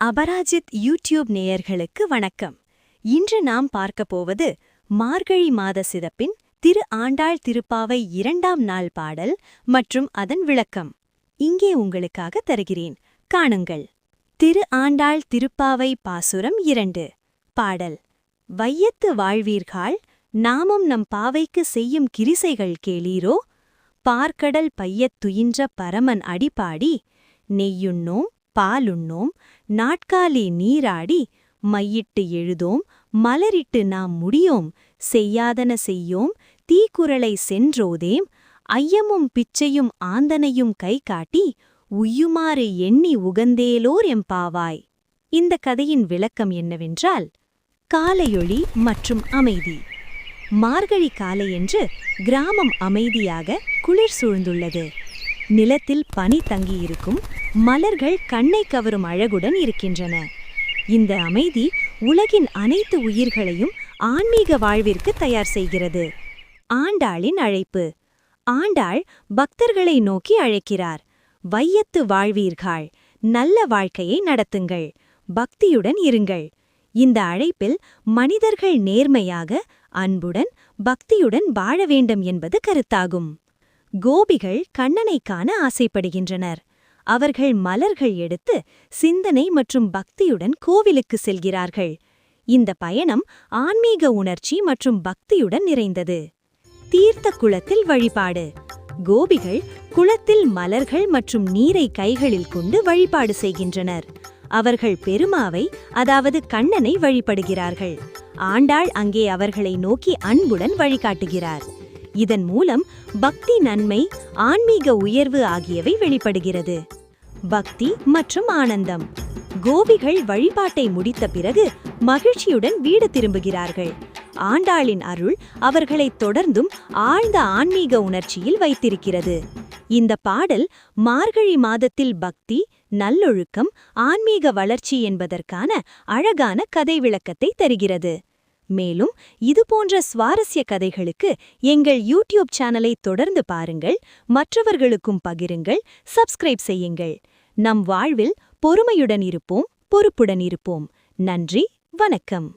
Aparajith YouTube நேயர்களுக்கு வணக்கம். இன்று நாம் பார்க்கப் போவது மார்கழி மாத சிறப்பின் திரு ஆண்டாள் திருப்பாவை 2ஆம் நாள் பாடல் மற்றும் அதன் விளக்கம் இங்கே உங்களுக்காக தருகிறேன். காணுங்கள். திரு ஆண்டாள் திருப்பாவை பாசுரம் 2. பாடல். வையத்து வாழ்வீர்கள், நாமும் நம் பாவைக்கு செய்யும் கிரிசைகள் கேளீரோ. பார்க்கடல் பையத் துயின்ற பரமன் அடிபாடி, நெய்யுண்ணோம் பாலுண்ணோம் நாட்காலே நீராடி, மையிட்டு எழுதோம் மலரிட்டு நாம் முடியோம், செய்யாதன செய்யோம் தீக்குறளை சென்றோதேம், ஐயமும் பிச்சையும் ஆந்தனையும் கை காட்டி, உய்யுமாறு எண்ணி உகந்தேலோர் எம்பாவாய். இந்த கதையின் விளக்கம் என்னவென்றால், காலையொளி மற்றும் அமைதி. மார்கழி காலையென்று கிராமம் அமைதியாக குளிர் சூழ்ந்துள்ளது. நிலத்தில் பனி தங்கியிருக்கும், மலர்கள் கண்ணை கவரும் அழகுடன் இருக்கின்றன. இந்த அமைதி உலகின் அனைத்து உயிர்களையும் ஆன்மீக வாழ்விற்கு தயார் செய்கிறது. ஆண்டாளின் அழைப்பு. ஆண்டாள் பக்தர்களை நோக்கி அழைக்கிறார். வையத்து வாழ்வீர்கள், நல்ல வாழ்க்கையை நடத்துங்கள், பக்தியுடன் இருங்கள். இந்த அழைப்பில் மனிதர்கள் நேர்மையாக, அன்புடன், பக்தியுடன் வாழ வேண்டும் என்பது கருத்தாகும். கோபிகள் கண்ணனை காண ஆசைப்படுகின்றனர். அவர்கள் மலர்கள் எடுத்து சிந்தனை மற்றும் பக்தியுடன் கோவிலுக்கு செல்கிறார்கள். இந்த பயணம் ஆன்மீக உணர்ச்சி மற்றும் பக்தியுடன் நிறைந்தது. தீர்த்த குளத்தில் வழிபாடு. கோபிகள் குளத்தில் மலர்கள் மற்றும் நீரை கைகளில் கொண்டு வழிபாடு செய்கின்றனர். அவர்கள் பெருமாவை, அதாவது கண்ணனை வழிபடுகிறார்கள். ஆண்டாள் அங்கே அவர்களை நோக்கி அன்புடன் வழிகாட்டுகிறார். இதன் மூலம் பக்தி, நன்மை, ஆன்மீக உயர்வு ஆகியவை வெளிப்படுகிறது. பக்தி மற்றும் ஆனந்தம். கோபிகள் வழிபாட்டை முடித்த பிறகு மகிழ்ச்சியுடன் வீடு திரும்புகிறார்கள். ஆண்டாளின் அருள் அவர்களை தொடர்ந்தும் ஆழ்ந்த ஆன்மீக உணர்ச்சியில் வைத்திருக்கிறது. இந்த பாடல் மார்கழி மாதத்தில் பக்தி, நல்லொழுக்கம், ஆன்மீக வளர்ச்சி என்பதற்கான அழகான கதை விளக்கத்தை தருகிறது. மேலும் இதுபோன்ற சுவாரஸ்ய கதைகளுக்கு எங்கள் யூடியூப் சேனலை தொடர்ந்து பாருங்கள், மற்றவர்களுக்கும் பகிருங்கள், சப்ஸ்கிரைப் செய்யுங்கள். நம் வாழ்வில் பொறுமையுடன் இருப்போம், பொறுப்புடன் இருப்போம். நன்றி, வணக்கம்.